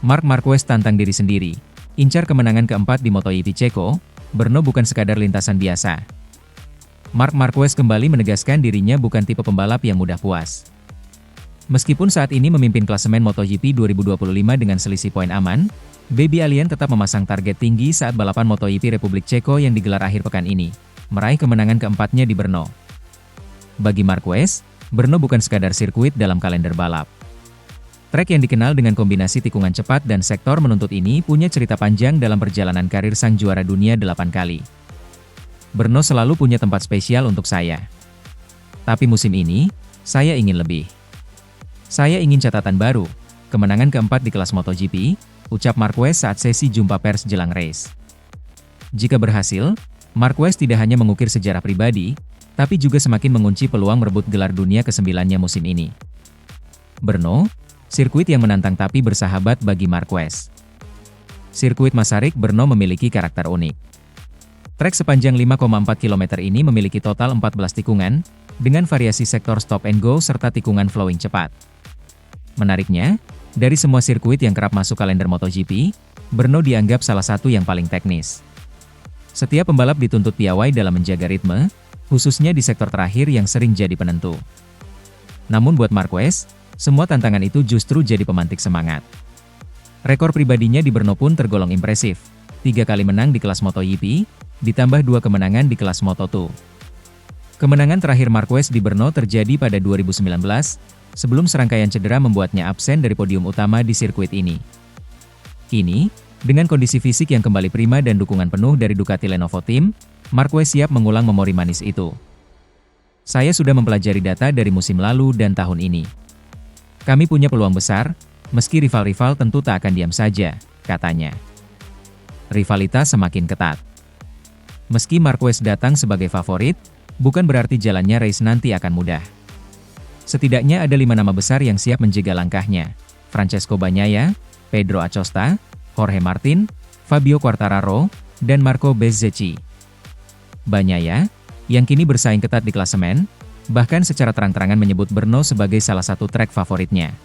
Marc Marquez tantang diri sendiri. Incar kemenangan keempat di MotoGP Ceko, Brno bukan sekadar lintasan biasa. Marc Marquez kembali menegaskan dirinya bukan tipe pembalap yang mudah puas. Meskipun saat ini memimpin klasemen MotoGP 2025 dengan selisih poin aman, Baby Alien tetap memasang target tinggi saat balapan MotoGP Republik Ceko yang digelar akhir pekan ini, meraih kemenangan keempatnya di Brno. Bagi Marquez, Brno bukan sekadar sirkuit dalam kalender balap. Trek yang dikenal dengan kombinasi tikungan cepat dan sektor menuntut ini punya cerita panjang dalam perjalanan karir sang juara dunia 8 kali. Brno selalu punya tempat spesial untuk saya. Tapi musim ini, saya ingin lebih. Saya ingin catatan baru, kemenangan keempat di kelas MotoGP, ucap Marquez saat sesi jumpa pers jelang race. Jika berhasil, Marquez tidak hanya mengukir sejarah pribadi, tapi juga semakin mengunci peluang merebut gelar dunia ke-9-nya musim ini. Brno, sirkuit yang menantang tapi bersahabat bagi Marquez. Sirkuit Masaryk Brno memiliki karakter unik. Trek sepanjang 5,4 km ini memiliki total 14 tikungan, dengan variasi sektor stop and go serta tikungan flowing cepat. Menariknya, dari semua sirkuit yang kerap masuk kalender MotoGP, Brno dianggap salah satu yang paling teknis. Setiap pembalap dituntut piawai dalam menjaga ritme, khususnya di sektor terakhir yang sering jadi penentu. Namun buat Marquez, semua tantangan itu justru jadi pemantik semangat. Rekor pribadinya di Brno pun tergolong impresif, 3 kali menang di kelas MotoGP, ditambah 2 kemenangan di kelas Moto2. Kemenangan terakhir Marquez di Brno terjadi pada 2019, sebelum serangkaian cedera membuatnya absen dari podium utama di sirkuit ini. Kini, dengan kondisi fisik yang kembali prima dan dukungan penuh dari Ducati Lenovo Team, Marquez siap mengulang memori manis itu. Saya sudah mempelajari data dari musim lalu dan tahun ini. Kami punya peluang besar, meski rival-rival tentu tak akan diam saja, katanya. Rivalitas semakin ketat. Meski Marquez datang sebagai favorit, bukan berarti jalannya race nanti akan mudah. Setidaknya ada 5 nama besar yang siap menjaga langkahnya. Francesco Bagnaia, Pedro Acosta, Jorge Martin, Fabio Quartararo, dan Marco Bezzecchi. Bagnaia, yang kini bersaing ketat di klasemen, bahkan secara terang-terangan menyebut Brno sebagai salah satu trek favoritnya.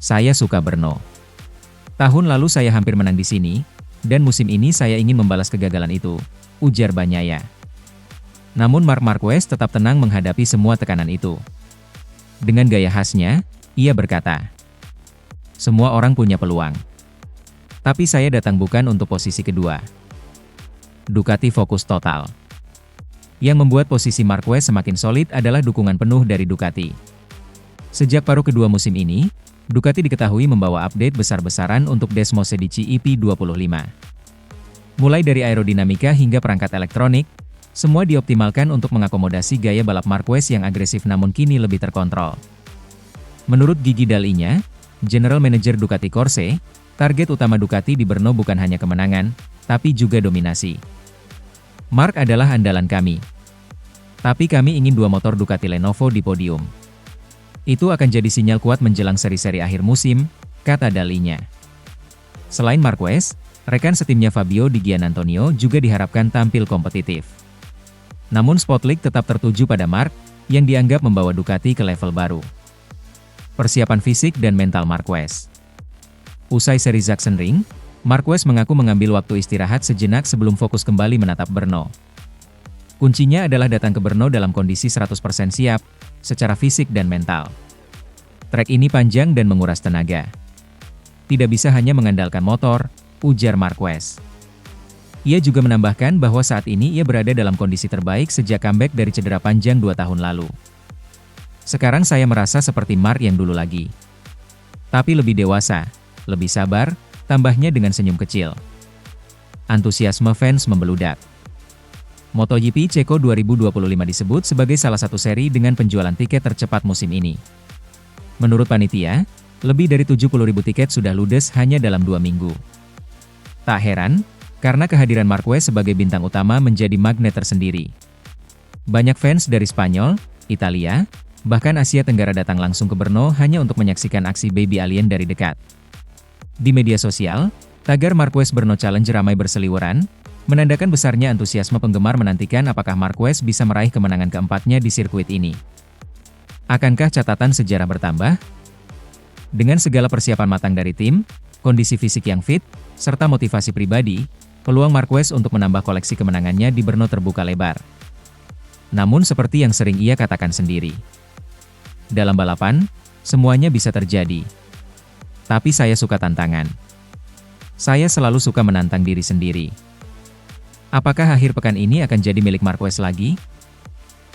Saya suka Brno. Tahun lalu saya hampir menang di sini, dan musim ini saya ingin membalas kegagalan itu, ujar Bagnaia. Namun Marc Marquez tetap tenang menghadapi semua tekanan itu. Dengan gaya khasnya, ia berkata, "Semua orang punya peluang. Tapi saya datang bukan untuk posisi kedua." Ducati fokus total. Yang membuat posisi Marquez semakin solid adalah dukungan penuh dari Ducati. Sejak paruh kedua musim ini, Ducati diketahui membawa update besar-besaran untuk Desmosedici EP25. Mulai dari aerodinamika hingga perangkat elektronik, semua dioptimalkan untuk mengakomodasi gaya balap Marquez yang agresif namun kini lebih terkontrol. Menurut Gigi Dall'Igna, General Manager Ducati Corse, target utama Ducati di Brno bukan hanya kemenangan, tapi juga dominasi. Marc adalah andalan kami. Tapi kami ingin 2 motor Ducati Lenovo di podium. Itu akan jadi sinyal kuat menjelang seri-seri akhir musim, kata Dall'Igna. Selain Marquez, rekan setimnya Fabio Di Giannantonio juga diharapkan tampil kompetitif. Namun spotlight tetap tertuju pada Marc, yang dianggap membawa Ducati ke level baru. Persiapan fisik dan mental Marquez. Usai seri Sachsenring, Marquez mengaku mengambil waktu istirahat sejenak sebelum fokus kembali menatap Brno. Kuncinya adalah datang ke Brno dalam kondisi 100% siap, secara fisik dan mental. Trek ini panjang dan menguras tenaga. Tidak bisa hanya mengandalkan motor, ujar Marquez. Ia juga menambahkan bahwa saat ini ia berada dalam kondisi terbaik sejak comeback dari cedera panjang 2 tahun lalu. Sekarang saya merasa seperti Marc yang dulu lagi. Tapi lebih dewasa, lebih sabar, tambahnya dengan senyum kecil. Antusiasme fans membeludak. MotoGP Ceko 2025 disebut sebagai salah satu seri dengan penjualan tiket tercepat musim ini. Menurut panitia, lebih dari 70.000 tiket sudah ludes hanya dalam 2 minggu. Tak heran, karena kehadiran Marquez sebagai bintang utama menjadi magnet tersendiri. Banyak fans dari Spanyol, Italia, bahkan Asia Tenggara datang langsung ke Brno hanya untuk menyaksikan aksi Baby Alien dari dekat. Di media sosial, tagar Marquez Brno Challenge ramai berseliweran, menandakan besarnya antusiasme penggemar menantikan apakah Marquez bisa meraih kemenangan keempatnya di sirkuit ini. Akankah catatan sejarah bertambah? Dengan segala persiapan matang dari tim, kondisi fisik yang fit, serta motivasi pribadi, peluang Marquez untuk menambah koleksi kemenangannya di Brno terbuka lebar. Namun seperti yang sering ia katakan sendiri, dalam balapan, semuanya bisa terjadi. Tapi saya suka tantangan. Saya selalu suka menantang diri sendiri. Apakah akhir pekan ini akan jadi milik Marquez lagi?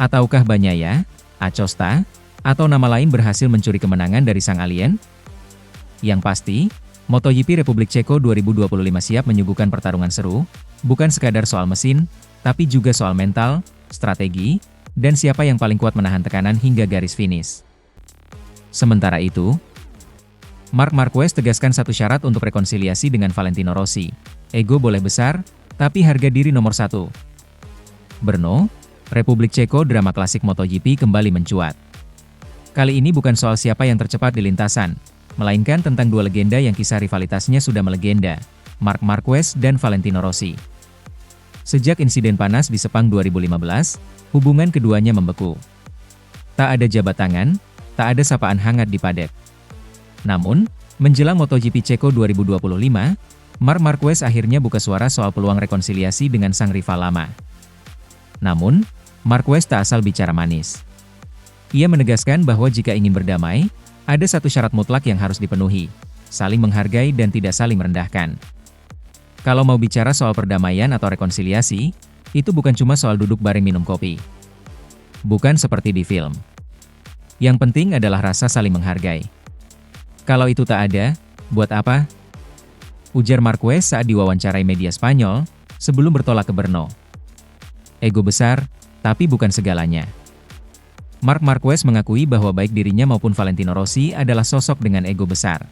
Ataukah Bagnaia, Acosta, atau nama lain berhasil mencuri kemenangan dari sang alien? Yang pasti, MotoGP Republik Ceko 2025 siap menyuguhkan pertarungan seru, bukan sekadar soal mesin, tapi juga soal mental, strategi, dan siapa yang paling kuat menahan tekanan hingga garis finish. Sementara itu, Marc Marquez tegaskan satu syarat untuk rekonsiliasi dengan Valentino Rossi. Ego boleh besar, tapi harga diri nomor satu. Brno, Republik Ceko, drama klasik MotoGP kembali mencuat. Kali ini bukan soal siapa yang tercepat di lintasan, melainkan tentang dua legenda yang kisah rivalitasnya sudah melegenda, Marc Marquez dan Valentino Rossi. Sejak insiden panas di Sepang 2015, hubungan keduanya membeku. Tak ada jabat tangan, tak ada sapaan hangat di paddock. Namun, menjelang MotoGP Ceko 2025, Marc Marquez akhirnya buka suara soal peluang rekonsiliasi dengan sang rival lama. Namun, Marquez tak asal bicara manis. Ia menegaskan bahwa jika ingin berdamai, ada satu syarat mutlak yang harus dipenuhi, saling menghargai dan tidak saling merendahkan. Kalau mau bicara soal perdamaian atau rekonsiliasi, itu bukan cuma soal duduk bareng minum kopi. Bukan seperti di film. Yang penting adalah rasa saling menghargai. Kalau itu tak ada, buat apa? Ujar Marquez saat diwawancarai media Spanyol, sebelum bertolak ke Brno. Ego besar, tapi bukan segalanya. Marc Marquez mengakui bahwa baik dirinya maupun Valentino Rossi adalah sosok dengan ego besar.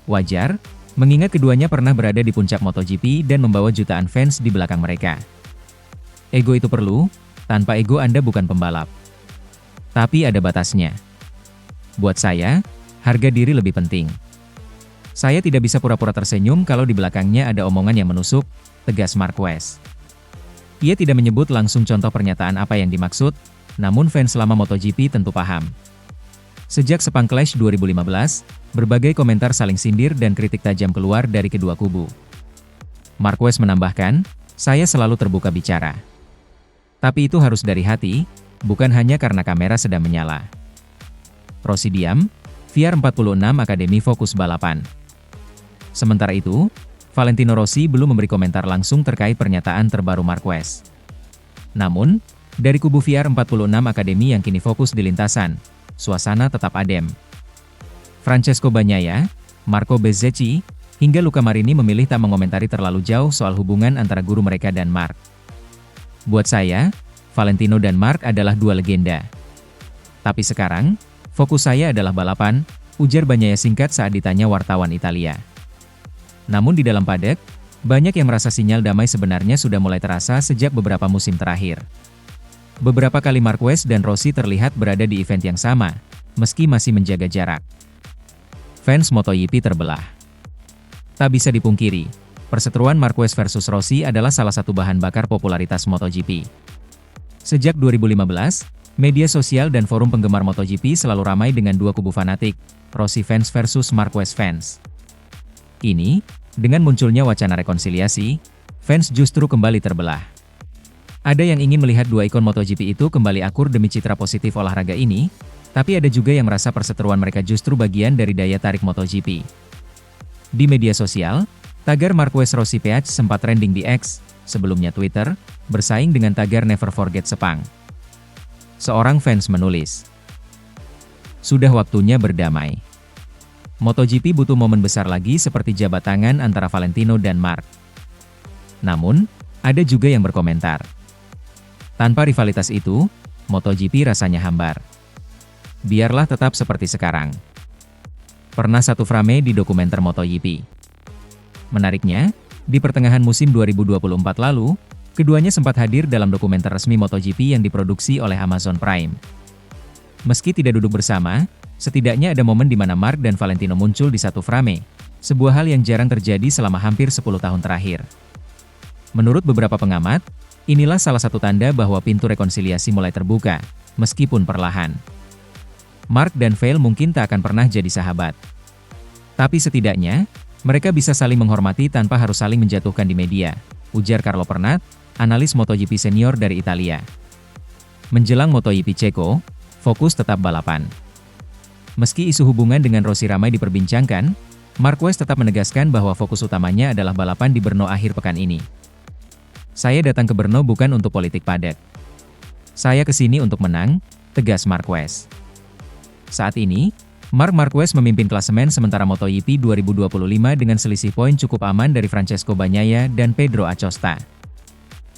Wajar, mengingat keduanya pernah berada di puncak MotoGP dan membawa jutaan fans di belakang mereka. Ego itu perlu, tanpa ego Anda bukan pembalap. Tapi ada batasnya. Buat saya, harga diri lebih penting. Saya tidak bisa pura-pura tersenyum kalau di belakangnya ada omongan yang menusuk, tegas Marquez. Ia tidak menyebut langsung contoh pernyataan apa yang dimaksud, namun fans selama MotoGP tentu paham. Sejak Sepang Clash 2015, berbagai komentar saling sindir dan kritik tajam keluar dari kedua kubu. Marquez menambahkan, saya selalu terbuka bicara. Tapi itu harus dari hati, bukan hanya karena kamera sedang menyala. Rossi diam, VR46 Akademi fokus balapan. Sementara itu, Valentino Rossi belum memberi komentar langsung terkait pernyataan terbaru Marquez. Namun, dari kubu VR46 Akademi yang kini fokus di lintasan, suasana tetap adem. Francesco Bagnaia, Marco Bezzecchi, hingga Luca Marini memilih tak mengomentari terlalu jauh soal hubungan antara guru mereka dan Marc. Buat saya, Valentino dan Marc adalah dua legenda. Tapi sekarang, fokus saya adalah balapan, ujar Bagnaia singkat saat ditanya wartawan Italia. Namun di dalam paddock, banyak yang merasa sinyal damai sebenarnya sudah mulai terasa sejak beberapa musim terakhir. Beberapa kali Marquez dan Rossi terlihat berada di event yang sama, meski masih menjaga jarak. Fans MotoGP terbelah. Tak bisa dipungkiri, perseteruan Marquez versus Rossi adalah salah satu bahan bakar popularitas MotoGP. Sejak 2015, media sosial dan forum penggemar MotoGP selalu ramai dengan dua kubu fanatik, Rossi fans versus Marquez fans. Kini, dengan munculnya wacana rekonsiliasi, fans justru kembali terbelah. Ada yang ingin melihat dua ikon MotoGP itu kembali akur demi citra positif olahraga ini, tapi ada juga yang merasa perseteruan mereka justru bagian dari daya tarik MotoGP. Di media sosial, tagar Marquez Rossi PH sempat trending di X, sebelumnya Twitter, bersaing dengan tagar Never Forget Sepang. Seorang fans menulis, "Sudah waktunya berdamai. MotoGP butuh momen besar lagi seperti jabat tangan antara Valentino dan Marc." Namun, ada juga yang berkomentar, tanpa rivalitas itu, MotoGP rasanya hambar. Biarlah tetap seperti sekarang. Pernah satu frame di dokumenter MotoGP. Menariknya, di pertengahan musim 2024 lalu, keduanya sempat hadir dalam dokumenter resmi MotoGP yang diproduksi oleh Amazon Prime. Meski tidak duduk bersama, setidaknya ada momen di mana Marc dan Valentino muncul di satu frame, sebuah hal yang jarang terjadi selama hampir 10 tahun terakhir. Menurut beberapa pengamat, inilah salah satu tanda bahwa pintu rekonsiliasi mulai terbuka, meskipun perlahan. Marc dan Vail mungkin tak akan pernah jadi sahabat. Tapi setidaknya, Mereka bisa saling menghormati tanpa harus saling menjatuhkan di media, ujar Carlo Pernat, analis MotoGP senior dari Italia. Menjelang MotoGP Ceko, fokus tetap balapan. Meski isu hubungan dengan Rossi ramai diperbincangkan, Marquez tetap menegaskan bahwa fokus utamanya adalah balapan di Brno akhir pekan ini. Saya datang ke Brno bukan untuk politik padat. Saya kesini untuk menang, tegas Marquez. Saat ini, Marc Marquez memimpin klasemen sementara MotoGP 2025 dengan selisih poin cukup aman dari Francesco Bagnaia dan Pedro Acosta.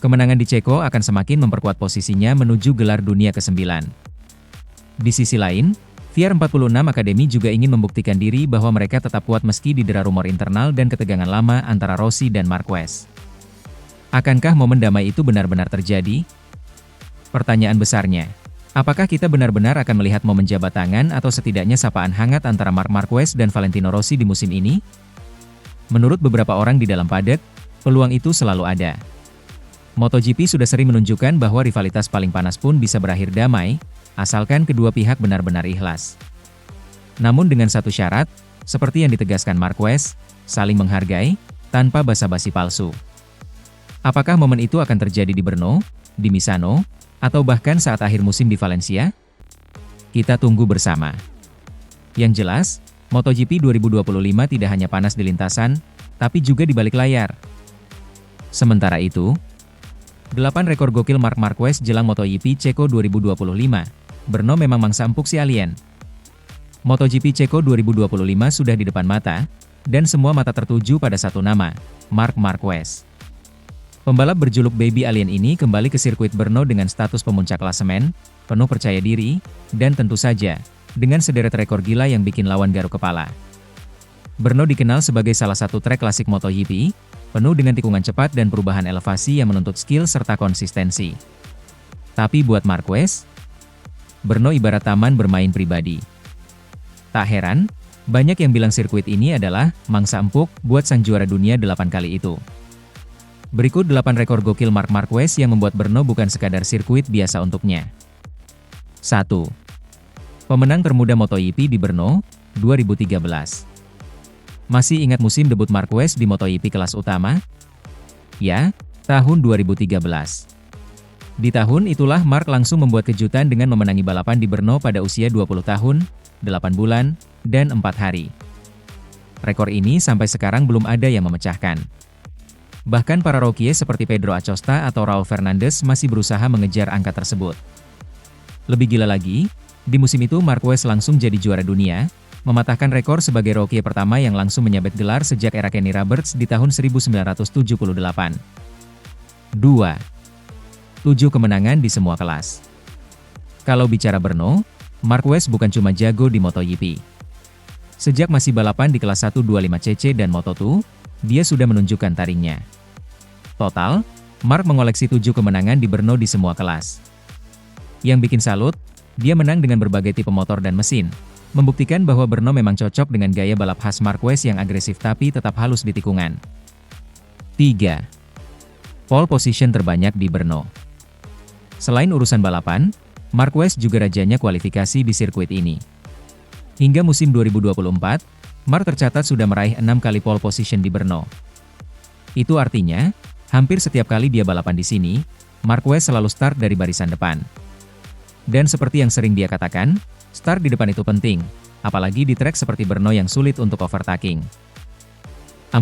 Kemenangan di Ceko akan semakin memperkuat posisinya menuju gelar dunia ke-9. Di sisi lain, VR46 Academy juga ingin membuktikan diri bahwa mereka tetap kuat meski didera rumor internal dan ketegangan lama antara Rossi dan Marquez. Akankah momen damai itu benar-benar terjadi? Pertanyaan besarnya, apakah kita benar-benar akan melihat momen jabat tangan atau setidaknya sapaan hangat antara Marc Marquez dan Valentino Rossi di musim ini? Menurut beberapa orang di dalam paddock, peluang itu selalu ada. MotoGP sudah sering menunjukkan bahwa rivalitas paling panas pun bisa berakhir damai, asalkan kedua pihak benar-benar ikhlas. Namun dengan satu syarat, seperti yang ditegaskan Marquez, saling menghargai, tanpa basa-basi palsu. Apakah momen itu akan terjadi di Brno, di Misano, atau bahkan saat akhir musim di Valencia? Kita tunggu bersama. Yang jelas, MotoGP 2025 tidak hanya panas di lintasan, tapi juga di balik layar. Sementara itu, 8 rekor gokil Marc Marquez jelang MotoGP Ceko 2025. Brno memang mangsa empuk si alien. MotoGP Ceko 2025 sudah di depan mata, dan semua mata tertuju pada satu nama, Marc Marquez. Pembalap berjuluk Baby Alien ini kembali ke sirkuit Brno dengan status pemuncak klasemen, penuh percaya diri, dan tentu saja, dengan sederet rekor gila yang bikin lawan garuk kepala. Brno dikenal sebagai salah satu trek klasik MotoGP, penuh dengan tikungan cepat dan perubahan elevasi yang menuntut skill serta konsistensi. Tapi buat Marquez, Brno ibarat taman bermain pribadi. Tak heran, banyak yang bilang sirkuit ini adalah mangsa empuk buat sang juara dunia 8 kali itu. Berikut 8 rekor gokil Marc Marquez yang membuat Brno bukan sekadar sirkuit biasa untuknya. 1. Pemenang termuda MotoGP di Brno, 2013. Masih ingat musim debut Marquez di MotoGP kelas utama? Ya, tahun 2013. Di tahun itulah Marc langsung membuat kejutan dengan memenangi balapan di Brno pada usia 20 tahun, 8 bulan, dan 4 hari. Rekor ini sampai sekarang belum ada yang memecahkan. Bahkan para rookie seperti Pedro Acosta atau Raul Fernandez masih berusaha mengejar angka tersebut. Lebih gila lagi, di musim itu Marquez langsung jadi juara dunia, mematahkan rekor sebagai rookie pertama yang langsung menyabet gelar sejak era Kenny Roberts di tahun 1978. 2. 7 kemenangan di semua kelas. Kalau bicara Brno, Marquez bukan cuma jago di MotoGP. Sejak masih balapan di kelas 125cc dan Moto2, dia sudah menunjukkan taringnya. Total, Marc mengoleksi 7 kemenangan di Brno di semua kelas. Yang bikin salut, dia menang dengan berbagai tipe motor dan mesin, membuktikan bahwa Brno memang cocok dengan gaya balap khas Marquez yang agresif tapi tetap halus di tikungan. 3. Pole position terbanyak di Brno. Selain urusan balapan, Marquez juga rajanya kualifikasi di sirkuit ini. Hingga musim 2024, Marc tercatat sudah meraih 6 kali pole position di Brno. Itu artinya, hampir setiap kali dia balapan di sini, Marquez selalu start dari barisan depan. Dan seperti yang sering dia katakan, start di depan itu penting, apalagi di trek seperti Brno yang sulit untuk overtaking. 4.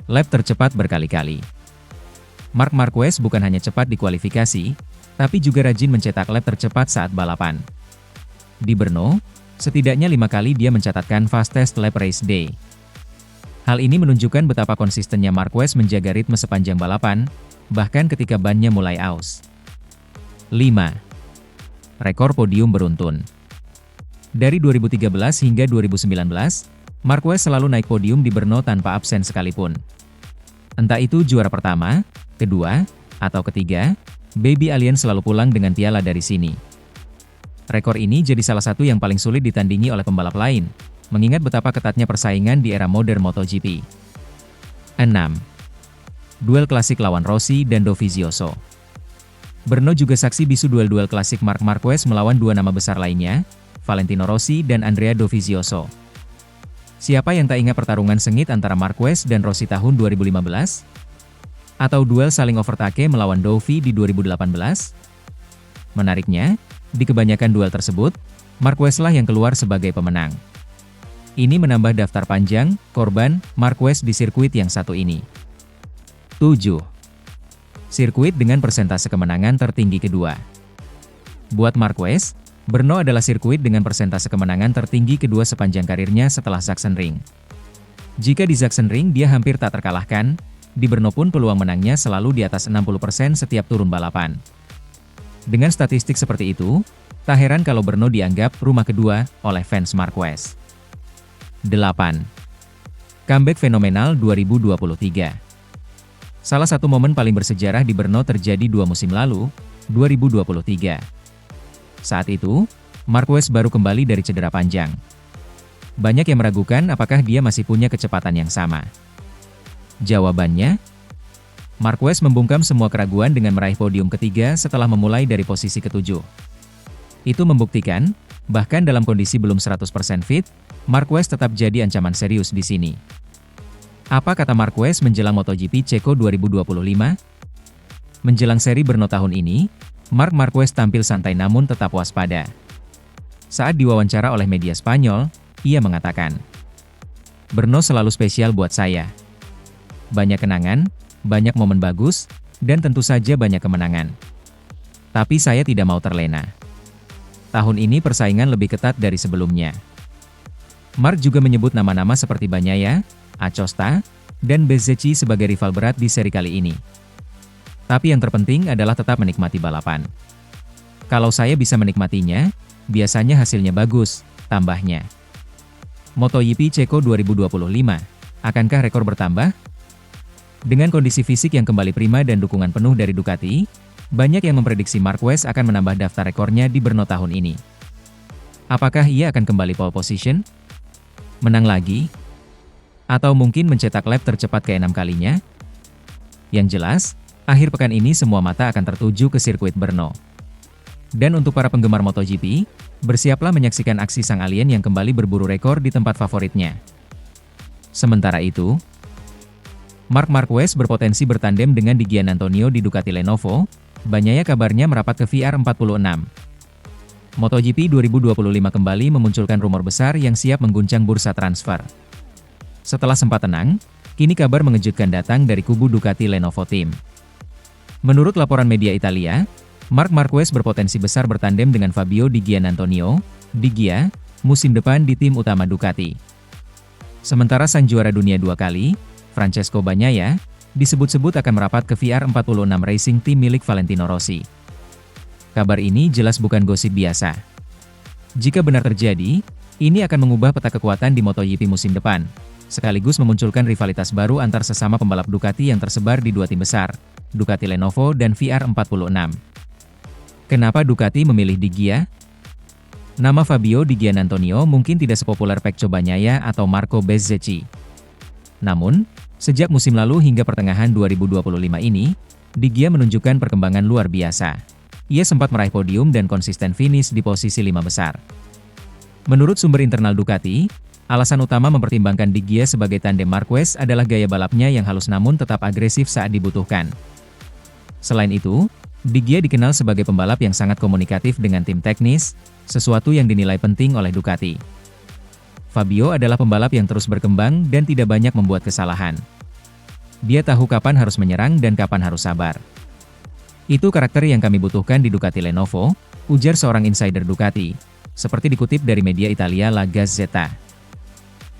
Lap tercepat berkali-kali. Marc Marquez bukan hanya cepat di kualifikasi, tapi juga rajin mencetak lap tercepat saat balapan. Di Brno, setidaknya 5 kali dia mencatatkan fastest lap race day. Hal ini menunjukkan betapa konsistennya Marquez menjaga ritme sepanjang balapan, bahkan ketika bannya mulai aus. 5. Rekor podium beruntun. Dari 2013 hingga 2019, Marquez selalu naik podium di Brno tanpa absen sekalipun. Entah itu juara pertama, kedua, atau ketiga, Baby Alien selalu pulang dengan piala dari sini. Rekor ini jadi salah satu yang paling sulit ditandingi oleh pembalap lain, mengingat betapa ketatnya persaingan di era modern MotoGP. 6. Duel klasik lawan Rossi dan Dovizioso. Brno juga saksi bisu duel-duel klasik Marc Marquez melawan dua nama besar lainnya, Valentino Rossi dan Andrea Dovizioso. Siapa yang tak ingat pertarungan sengit antara Marquez dan Rossi tahun 2015? Atau duel saling overtake melawan Dovi di 2018? Menariknya, di kebanyakan duel tersebut, Marquez lah yang keluar sebagai pemenang. Ini menambah daftar panjang korban Marquez di sirkuit yang satu ini. 7. Sirkuit dengan persentase kemenangan tertinggi kedua. Buat Marquez, Brno adalah sirkuit dengan persentase kemenangan tertinggi kedua sepanjang karirnya setelah Sachsenring. Jika di Sachsenring dia hampir tak terkalahkan, di Brno pun peluang menangnya selalu di atas 60% setiap turun balapan. Dengan statistik seperti itu, tak heran kalau Brno dianggap rumah kedua oleh fans Marquez. 8. Comeback fenomenal 2023. Salah satu momen paling bersejarah di Brno terjadi 2 musim lalu, 2023. Saat itu, Marquez baru kembali dari cedera panjang. Banyak yang meragukan apakah dia masih punya kecepatan yang sama. Jawabannya, Marquez membungkam semua keraguan dengan meraih podium ketiga setelah memulai dari posisi ketujuh. Itu membuktikan, bahkan dalam kondisi belum 100% fit, Marquez tetap jadi ancaman serius di sini. Apa kata Marquez menjelang MotoGP Ceko 2025? Menjelang seri Brno tahun ini, Marc Marquez tampil santai namun tetap waspada. Saat diwawancara oleh media Spanyol, ia mengatakan, "Brno selalu spesial buat saya. Banyak kenangan, banyak momen bagus, dan tentu saja banyak kemenangan. Tapi saya tidak mau terlena. Tahun ini persaingan lebih ketat dari sebelumnya." Marc juga menyebut nama-nama seperti Bagnaia, Acosta, dan Bezzecchi sebagai rival berat di seri kali ini. Tapi yang terpenting adalah tetap menikmati balapan. Kalau saya bisa menikmatinya, biasanya hasilnya bagus, tambahnya. MotoGP Ceko 2025, akankah rekor bertambah? Dengan kondisi fisik yang kembali prima dan dukungan penuh dari Ducati, banyak yang memprediksi Marquez akan menambah daftar rekornya di Brno tahun ini. Apakah ia akan kembali pole position? Menang lagi? Atau mungkin mencetak lap tercepat ke-6 kalinya? Yang jelas, akhir pekan ini semua mata akan tertuju ke sirkuit Brno. Dan untuk para penggemar MotoGP, bersiaplah menyaksikan aksi sang alien yang kembali berburu rekor di tempat favoritnya. Sementara itu, Marc Marquez berpotensi bertandem dengan Di Giannantonio di Ducati Lenovo, Bagnaia kabarnya merapat ke VR46. MotoGP 2025 kembali memunculkan rumor besar yang siap mengguncang bursa transfer. Setelah sempat tenang, kini kabar mengejutkan datang dari kubu Ducati Lenovo Team. Menurut laporan media Italia, Marc Marquez berpotensi besar bertandem dengan Fabio Di Giannantonio, Di Gia, musim depan di tim utama Ducati. Sementara sang juara dunia 2 kali, Francesco Bagnaia, disebut-sebut akan merapat ke VR46 Racing Team milik Valentino Rossi. Kabar ini jelas bukan gosip biasa. Jika benar terjadi, ini akan mengubah peta kekuatan di MotoGP musim depan, sekaligus memunculkan rivalitas baru antar sesama pembalap Ducati yang tersebar di 2 tim besar, Ducati Lenovo dan VR46. Kenapa Ducati memilih Di Gia? Nama Fabio Di Giannantonio mungkin tidak sepopuler Pecco Bagnaia atau Marco Bezzecchi. Namun, sejak musim lalu hingga pertengahan 2025 ini, Di Gia menunjukkan perkembangan luar biasa. Ia sempat meraih podium dan konsisten finish di posisi 5 besar. Menurut sumber internal Ducati, alasan utama mempertimbangkan Di Gia sebagai tandem Marquez adalah gaya balapnya yang halus namun tetap agresif saat dibutuhkan. Selain itu, Di Gia dikenal sebagai pembalap yang sangat komunikatif dengan tim teknis, sesuatu yang dinilai penting oleh Ducati. Fabio adalah pembalap yang terus berkembang dan tidak banyak membuat kesalahan. Dia tahu kapan harus menyerang dan kapan harus sabar. Itu karakter yang kami butuhkan di Ducati Lenovo, ujar seorang insider Ducati, seperti dikutip dari media Italia La Gazzetta.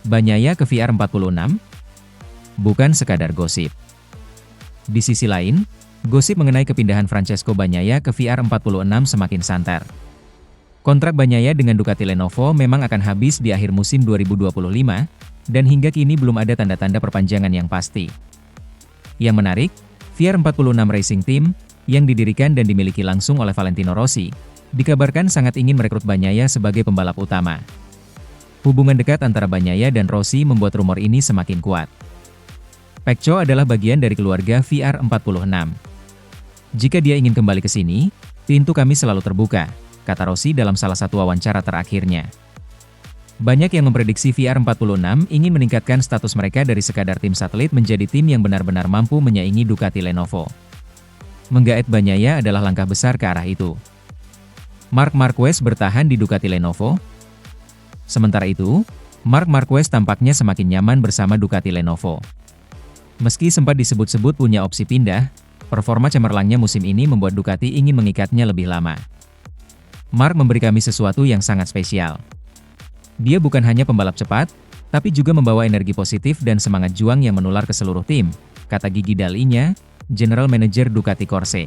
Bagnaia ke VR46? Bukan sekadar gosip. Di sisi lain, gosip mengenai kepindahan Francesco Bagnaia ke VR46 semakin santer. Kontrak Bagnaia dengan Ducati Lenovo memang akan habis di akhir musim 2025, dan hingga kini belum ada tanda-tanda perpanjangan yang pasti. Yang menarik, VR46 Racing Team, yang didirikan dan dimiliki langsung oleh Valentino Rossi, dikabarkan sangat ingin merekrut Bagnaia sebagai pembalap utama. Hubungan dekat antara Bagnaia dan Rossi membuat rumor ini semakin kuat. Pecco adalah bagian dari keluarga VR46. Jika dia ingin kembali ke sini, pintu kami selalu terbuka, kata Rossi dalam salah satu wawancara terakhirnya. Banyak yang memprediksi VR46 ingin meningkatkan status mereka dari sekadar tim satelit menjadi tim yang benar-benar mampu menyaingi Ducati Lenovo. Menggaet Bagnaia adalah langkah besar ke arah itu. Marc Marquez bertahan di Ducati Lenovo. Sementara itu, Marc Marquez tampaknya semakin nyaman bersama Ducati Lenovo. Meski sempat disebut-sebut punya opsi pindah, performa cemerlangnya musim ini membuat Ducati ingin mengikatnya lebih lama. Marc memberi kami sesuatu yang sangat spesial. Dia bukan hanya pembalap cepat, tapi juga membawa energi positif dan semangat juang yang menular ke seluruh tim, kata Gigi Dall'Igna, General Manager Ducati Corse.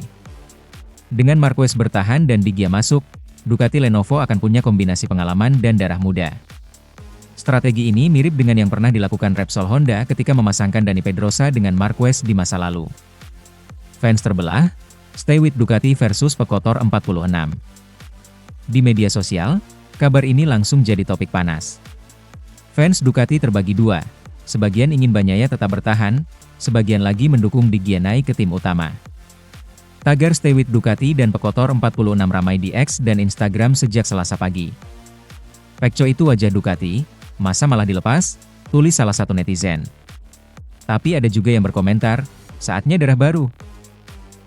Dengan Marquez bertahan dan Bagnaia masuk, Ducati Lenovo akan punya kombinasi pengalaman dan darah muda. Strategi ini mirip dengan yang pernah dilakukan Repsol Honda ketika memasangkan Dani Pedrosa dengan Marquez di masa lalu. Fans terbelah, Stay with Ducati versus Pekotor 46. Di media sosial, kabar ini langsung jadi topik panas. Fans Ducati terbagi dua, sebagian ingin Bagnaia tetap bertahan, sebagian lagi mendukung Bagnaia naik ke tim utama. Tagar Stay with Ducati dan Pekotor 46 ramai di X dan Instagram sejak Selasa pagi. Pecco itu wajah Ducati, masa malah dilepas, tulis salah satu netizen. Tapi ada juga yang berkomentar, saatnya darah baru.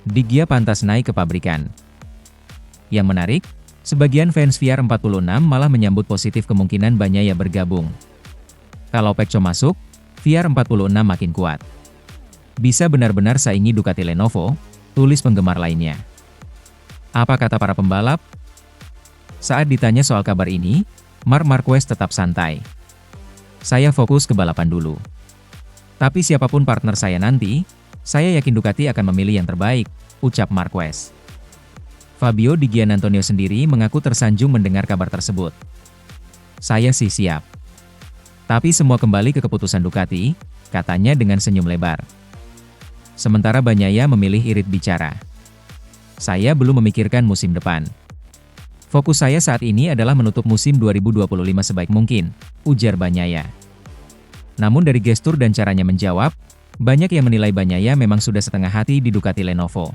Bagnaia pantas naik ke pabrikan. Yang menarik, sebagian fans VR46 malah menyambut positif kemungkinan Bagnaia bergabung. Kalau Pecco masuk, VR46 makin kuat. Bisa benar-benar saingi Ducati Lenovo, tulis penggemar lainnya. Apa kata para pembalap? Saat ditanya soal kabar ini, Marc Marquez tetap santai. Saya fokus ke balapan dulu. Tapi siapapun partner saya nanti, saya yakin Ducati akan memilih yang terbaik, ucap Marquez. Fabio Di Giannantonio sendiri mengaku tersanjung mendengar kabar tersebut. Saya sih siap. Tapi semua kembali ke keputusan Ducati, katanya dengan senyum lebar. Sementara Bagnaia memilih irit bicara. Saya belum memikirkan musim depan. Fokus saya saat ini adalah menutup musim 2025 sebaik mungkin, ujar Bagnaia. Namun dari gestur dan caranya menjawab, banyak yang menilai Bagnaia memang sudah setengah hati di Ducati Lenovo.